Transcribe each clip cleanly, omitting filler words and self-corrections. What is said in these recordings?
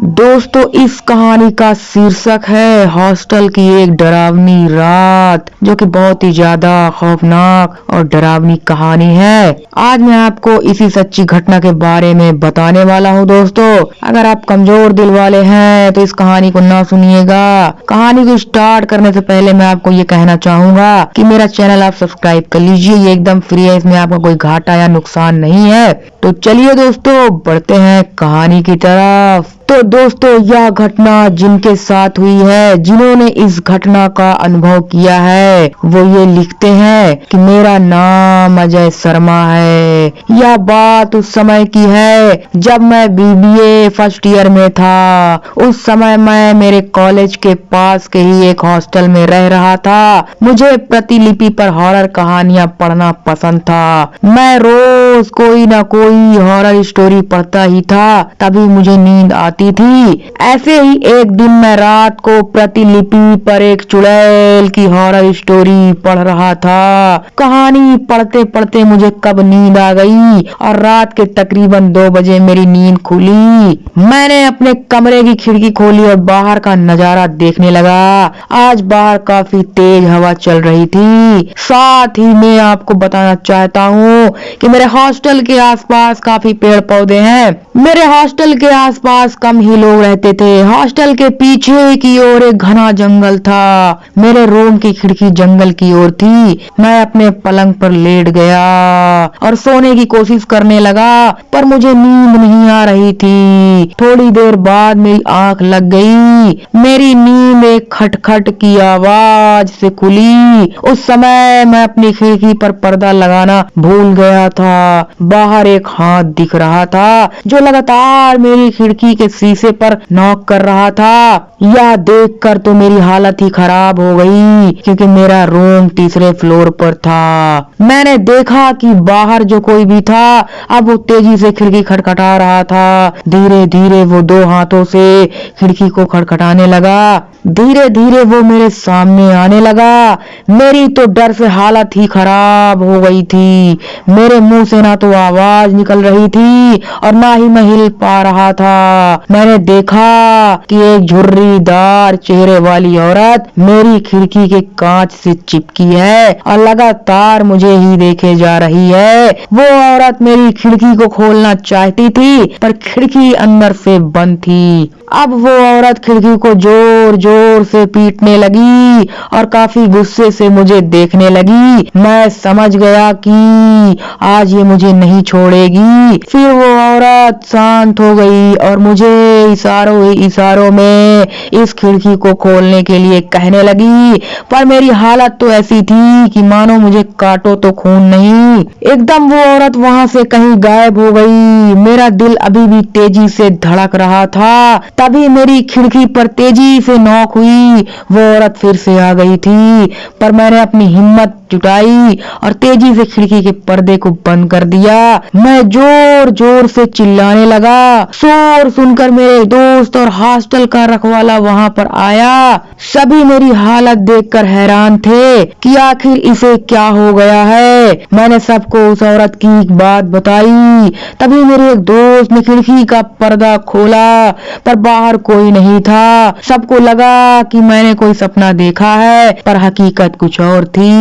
दोस्तों, इस कहानी का शीर्षक है हॉस्टल की एक डरावनी रात, जो कि बहुत ही ज्यादा खौफनाक और डरावनी कहानी है। आज मैं आपको इसी सच्ची घटना के बारे में बताने वाला हूँ। दोस्तों, अगर आप कमजोर दिल वाले हैं तो इस कहानी को ना सुनिएगा। कहानी को स्टार्ट करने से पहले मैं आपको ये कहना चाहूंगा कि मेरा चैनल आप सब्सक्राइब कर लीजिए। ये एकदम फ्री है, इसमें आपका कोई घाटा या नुकसान नहीं है। तो चलिए दोस्तों, बढ़ते हैं कहानी की तरफ। तो दोस्तों, यह घटना जिनके साथ हुई है, जिन्होंने इस घटना का अनुभव किया है, वो ये लिखते हैं कि मेरा नाम अजय शर्मा है। यह बात उस समय की है जब मैं बीबीए फर्स्ट ईयर में था। उस समय मैं मेरे कॉलेज के पास के ही एक हॉस्टल में रह रहा था। मुझे प्रतिलिपि पर हॉरर कहानियां पढ़ना पसंद था। मैं रोज कोई ना कोई हॉरर स्टोरी पढ़ता ही था, तभी मुझे नींद आती थी। ऐसे ही एक दिन मैं रात को प्रतिलिपि पर एक चुड़ैल की हॉरर स्टोरी पढ़ रहा था। कहानी पढ़ते पढ़ते मुझे कब नींद आ गई और रात के तकरीबन 2 बजे मेरी नींद खुली। मैंने अपने कमरे की खिड़की खोली और बाहर का नजारा देखने लगा। आज बाहर काफी तेज हवा चल रही थी। साथ ही मैं आपको बताना चाहता हूँ कि मेरे हॉस्टल के आसपास काफी पेड़ पौधे हैं। मेरे हॉस्टल के आसपास कम ही लोग रहते थे। हॉस्टल के पीछे की ओर एक घना जंगल था। मेरे रूम की खिड़की जंगल की ओर थी। मैं अपने पलंग पर लेट गया और सोने की कोशिश करने लगा, पर मुझे नींद नहीं आ रही थी। थोड़ी देर बाद मेरी आंख लग गई। मेरी नींद एक खटखट की आवाज से खुली। उस समय मैं अपनी खिड़की पर पर्दा लगाना भूल गया था। बाहर एक हाथ दिख रहा था जो लगातार मेरी खिड़की के शीशे पर नॉक कर रहा था। यह देखकर तो मेरी हालत ही खराब हो गई, क्योंकि मेरा रूम तीसरे फ्लोर पर था। मैंने देखा कि बाहर जो कोई भी था, अब वो तेजी से खिड़की खटखटा रहा था। धीरे धीरे वो 2 हाथों से खिड़की को खटखटाने लगा। धीरे धीरे वो मेरे सामने आने लगा। मेरी तो डर से हालत ही खराब हो गई थी। मेरे मुंह से ना तो आवाज निकल रही थी और ना ही मैं हिल पा रहा था। मैंने देखा कि एक झुर्रीदार चेहरे वाली औरत मेरी खिड़की के कांच से चिपकी है और लगातार मुझे ही देखे जा रही है। वो औरत मेरी खिड़की को खोलना चाहती थी, पर खिड़की अंदर से बंद थी। अब वो औरत खिड़की को जोर जोर से पीटने लगी और काफी गुस्से से मुझे देखने लगी। मैं समझ गया कि आज ये मुझे नहीं छोड़ेगी। फिर वो औरत शांत हो गई और मुझे इशारों ही इशारों में इस खिड़की को खोलने के लिए कहने लगी, पर मेरी हालत तो ऐसी थी कि मानो मुझे काटो तो खून नहीं। एकदम वो औरत वहां से कहीं गायब हो गई। मेरा दिल अभी भी तेजी से धड़क रहा था। तभी मेरी खिड़की पर तेजी से नॉक हुई। वो औरत फिर से आ गई थी, पर मैंने अपनी हिम्मत जुटाई और तेजी से खिड़की के पर्दे को बंद कर दिया। मैं जोर जोर से चिल्लाने लगा। शोर सुनकर मेरे दोस्त और हॉस्टल का रखवाला वहां पर आया। सभी मेरी हालत देखकर हैरान थे कि आखिर इसे क्या हो गया है। मैंने सबको उस औरत की एक बात बताई। तभी मेरे एक दोस्त ने खिड़की का पर्दा खोला, पर बाहर कोई नहीं था। सबको लगा कि मैंने कोई सपना देखा है, पर हकीकत कुछ और थी।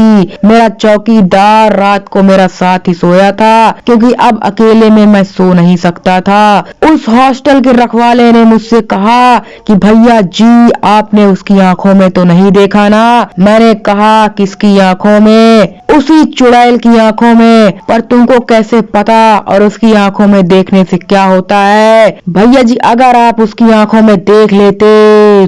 मेरा चौकीदार रात को मेरा साथ ही सोया था, क्योंकि अब अकेले में मैं सो नहीं सकता था। उस हॉस्टल के रखवाले ने मुझसे कहा कि भैया जी, आपने उसकी आंखों में तो नहीं देखा ना? मैंने कहा, किसकी आंखों में? उसी चुड़ैल की आंखों में। पर तुमको कैसे पता? और उसकी आंखों में देखने से क्या होता है? भैया जी, अगर आप उसकी आंखों में देख लेते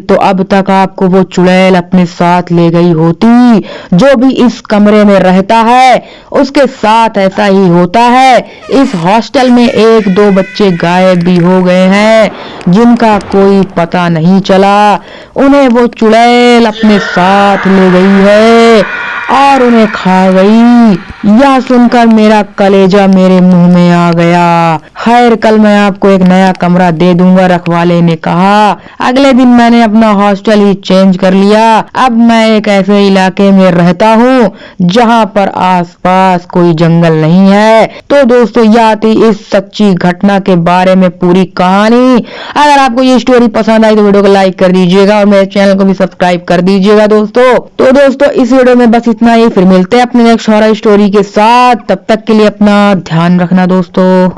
तो अब तक आपको वो चुड़ैल अपने साथ ले गई होती। जो भी इस कमरे में रहता है उसके साथ ऐसा ही होता है। इस हॉस्टल में 1-2 बच्चे गायब भी हो गए हैं, जिनका कोई पता नहीं चला। उन्हें वो चुड़ैल अपने साथ ले गई है। और उन्हें खा गई। यह सुनकर मेरा कलेजा मेरे मुंह में आ गया। खैर कल मैं आपको एक नया कमरा दे दूंगा, रखवाले ने कहा। अगले दिन मैंने अपना हॉस्टल ही चेंज कर लिया। अब मैं एक ऐसे इलाके में रहता हूँ जहाँ पर आसपास कोई जंगल नहीं है। तो दोस्तों यह थी इस सच्ची घटना के बारे में पूरी कहानी। अगर आपको ये स्टोरी पसंद आई तो वीडियो को लाइक कर दीजिएगा और मेरे चैनल को भी सब्सक्राइब कर दीजिएगा दोस्तों। तो दोस्तों इस वीडियो में बस इतना ही, फिर मिलते हैं अपने नेक्स्ट हॉरर स्टोरी के साथ। तब तक के लिए अपना ध्यान रखना दोस्तों।